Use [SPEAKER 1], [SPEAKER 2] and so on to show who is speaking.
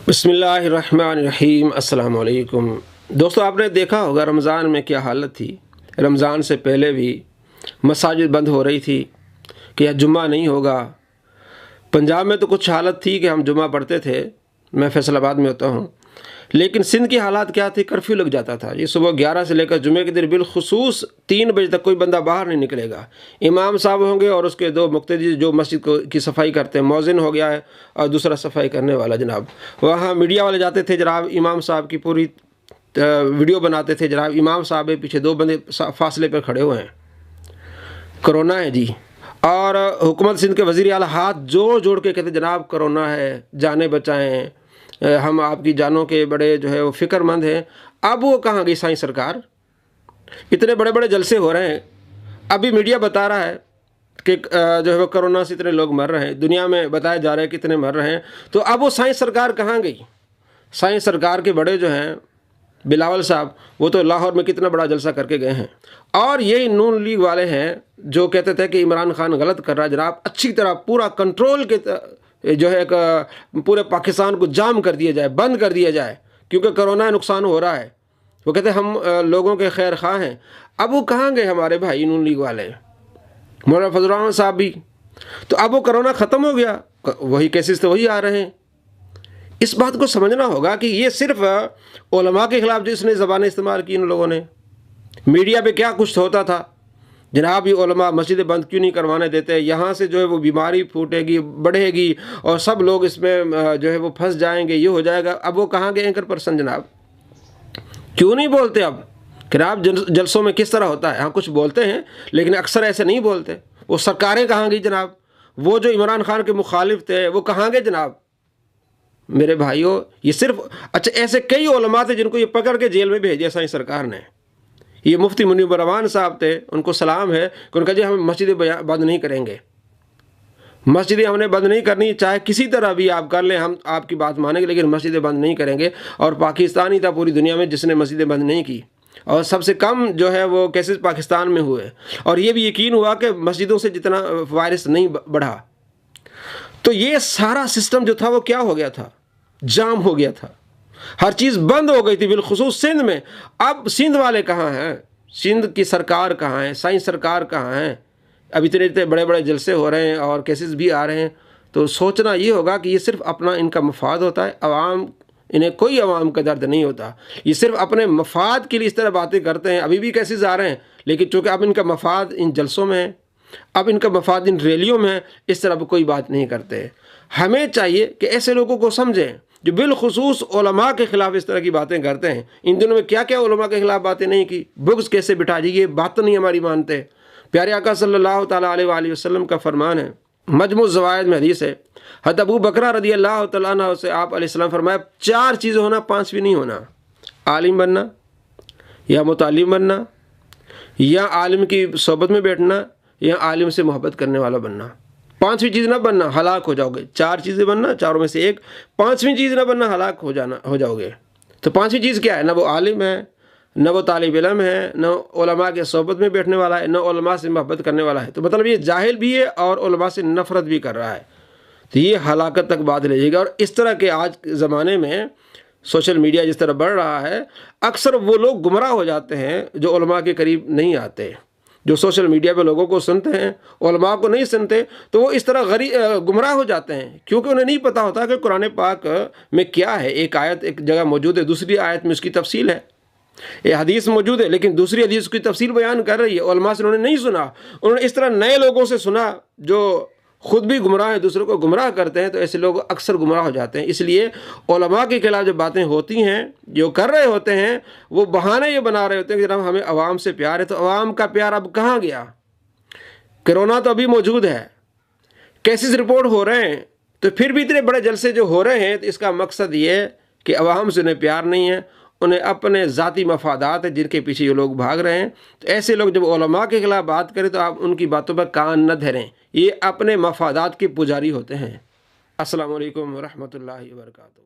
[SPEAKER 1] बिस्मिल्लाहिर्रहमानिर्रहीम। अस्सलाम वालेकुम। दोस्तों, आपने देखा होगा रमज़ान में क्या हालत थी। रमज़ान से पहले भी मसाजिद बंद हो रही थी कि आज जुम्मा नहीं होगा। पंजाब में तो कुछ हालत थी कि हम जुम्मा पढ़ते थे, मैं फैसलाबाद में होता हूँ, लेकिन सिंध की हालात क्या थी, कर्फ्यू लग जाता था। ये सुबह 11 से लेकर जुमे के दिन बिलखुसूस 3 बजे तक कोई बंदा बाहर नहीं निकलेगा। इमाम साहब होंगे और उसके 2 मुक्तदी जो मस्जिद की सफाई करते हैं, मौज़िन हो गया है और दूसरा सफाई करने वाला जनाब। वहाँ मीडिया वाले जाते थे जनाब, इमाम साहब की पूरी वीडियो बनाते थे जनाब। इमाम साहब है, पीछे 2 बंदे फासले पर खड़े हुए हैं, कोरोना है जी। और हुकूमत सिंध के वज़ीर आला हाथ जोड़ जोड़ के कहते जनाब कोरोना है, जानें बचाएँ, हम आपकी जानों के बड़े जो है वो फ़िक्रमंद हैं। अब वो कहाँ गई साईं सरकार? इतने बड़े बड़े जलसे हो रहे हैं, अभी मीडिया बता रहा है कि जो है वो कोरोना से इतने लोग मर रहे हैं, दुनिया में बताया जा रहा है कितने मर रहे हैं। तो अब वो साईं सरकार कहाँ गई? साईं सरकार के बड़े जो हैं बिलावल साहब, वो तो लाहौर में कितना बड़ा जलसा करके गए हैं। और यही नून लीग वाले हैं जो कहते थे कि इमरान खान गलत कर रहा है जनाब, अच्छी तरह पूरा कंट्रोल के जो है पूरे पाकिस्तान को जाम कर दिया जाए, बंद कर दिया जाए, क्योंकि कोरोना नुकसान हो रहा है। वो कहते हम लोगों के खैर खा हैं। अब वो कहाँ गए हमारे भाई नून लीग वाले, मौलाना फजल रहमान साहब भी? तो अब वो कोरोना ख़त्म हो गया, वही केसेस तो वही आ रहे हैं। इस बात को समझना होगा कि ये सिर्फ उलमा के ख़िलाफ़ जिसने ज़बानें इस्तेमाल की इन लोगों ने, मीडिया पे क्या कुछ होता था जनाब, ये उलमा मस्जिदें बंद क्यों नहीं करवाने देते, यहाँ से जो है वो बीमारी फूटेगी, बढ़ेगी और सब लोग इसमें जो है वो फंस जाएंगे, ये हो जाएगा। अब वो कहाँ गए एंकर पर्सन जनाब? क्यों नहीं बोलते अब कि जनाब जलसों में किस तरह होता है? हाँ, कुछ बोलते हैं लेकिन अक्सर ऐसे नहीं बोलते। वो सरकारें कहाँ गई जनाब? वो जो इमरान खान के मुखालिफ थे वो कहाँ गए जनाब? मेरे भाइयों, ये सिर्फ अच्छा ऐसे कई उलमा थे जिनको ये पकड़ के जेल में भेजा साईं सरकार ने। ये मुफ्ती मुनीर रहमान साहब थे, उनको सलाम है कि उनका जी हम मस्जिदें बंद नहीं करेंगे, मस्जिदें हमने बंद नहीं करनी, चाहे किसी तरह भी आप कर लें, हम आपकी बात मानेंगे, लेकिन मस्जिदें बंद नहीं करेंगे। और पाकिस्तान ही था पूरी दुनिया में जिसने मस्जिदें बंद नहीं की, और सबसे कम जो है वो केसेस पाकिस्तान में हुए। और ये भी यकीन हुआ कि मस्जिदों से जितना वायरस नहीं बढ़ा। तो ये सारा सिस्टम जो था वो क्या हो गया था? जाम हो गया था, हर चीज़ बंद हो गई थी, बिलखुसूस सिंध में। अब सिंध वाले कहाँ हैं? सिंध की सरकार कहाँ है? साईं सरकार कहाँ है? अब इतने इतने बड़े बड़े जलसे हो रहे हैं और केसेस भी आ रहे हैं। तो सोचना ये होगा कि ये सिर्फ अपना इनका मफाद होता है, अवाम इन्हें कोई अवाम का दर्द नहीं होता। ये सिर्फ अपने मफाद के लिए इस तरह बातें करते हैं। अभी भी केसेस आ रहे हैं, लेकिन चूँकि अब इनका मफाद इन जलसों में है, अब इनका मफाद इन रैलियों में है, इस तरह कोई बात नहीं करते। हमें चाहिए कि ऐसे लोगों को समझें जो बिलखुसूस उलमा के ख़िलाफ़ इस तरह की बातें करते हैं। इन दिनों में क्या क्या उलमा के ख़िलाफ़ बातें नहीं की, बुग़्ज़ कैसे बिठा दी, ये बात तो नहीं हमारी मानते। प्यारे आका सल्लल्लाहु तआला अलैहि वसल्लम का फरमान है, मजमू ज़वाइद में हदीस है, हज़रत अबू बकर रज़ियल्लाहु तआला अन्हु से आप अलैहिस्सलाम फरमाया 4 चीज़ें होना, 5वीं नहीं होना। आलिम बनना, या मुतालिम बनना, या आलिम की सोबत में बैठना, या आलिम से मोहब्बत करने वाला बनना। 5वीं चीज़ ना बनना, हलाक हो जाओगे। 4 चीज़ें बनना, चारों में से एक। 5वीं चीज़ ना बनना, हलाक हो जाओगे। तो 5वीं चीज़ क्या है? न वो आलिम है, न वो तालिब इल्म है, न उलमा के सोबत में बैठने वाला है, न उलमा से मोहब्बत करने वाला है। तो मतलब ये जाहिल भी है और उलमा से नफ़रत भी कर रहा है। तो ये हलाकत तक बात ले जाएगा। और इस तरह के आज के ज़माने में सोशल मीडिया जिस तरह बढ़ रहा है, अक्सर वो लोग गुमराह हो जाते हैं जो उलमा के करीब नहीं आते, जो सोशल मीडिया पे लोगों को सुनते हैं, उलमा को नहीं सुनते। तो वो इस तरह गुमराह हो जाते हैं, क्योंकि उन्हें नहीं पता होता कि कुरान पाक में क्या है। एक आयत एक जगह मौजूद है, दूसरी आयत में उसकी तफसील है। ये हदीस मौजूद है, लेकिन दूसरी हदीस की तफसील बयान कर रही है। उलमा से उन्होंने नहीं सुना, उन्होंने इस तरह नए लोगों से सुना जो खुद भी गुमराह हैं, दूसरों को गुमराह करते हैं। तो ऐसे लोग अक्सर गुमराह हो जाते हैं। इसलिए उलमा के खिलाफ जब बातें होती हैं, जो कर रहे होते हैं, वो बहाने ये बना रहे होते हैं कि जनाब हमें अवाम से प्यार है। तो अवाम का प्यार अब कहाँ गया? कोरोना तो अभी मौजूद है, केसेस रिपोर्ट हो रहे हैं, तो फिर भी इतने बड़े जलसे जो हो रहे हैं, तो इसका मकसद ये है कि अवाम से उन्हें प्यार नहीं है, उन्हें अपने ज़ाती मफादात है जिनके पीछे ये लोग भाग रहे हैं। तो ऐसे लोग जब उलमा के खिलाफ बात करें तो आप उनकी बातों पर कान न धरें, ये अपने मफादात के पुजारी होते हैं। अस्सलामु अलैकुम व रहमतुल्लाहि व बरकातहू।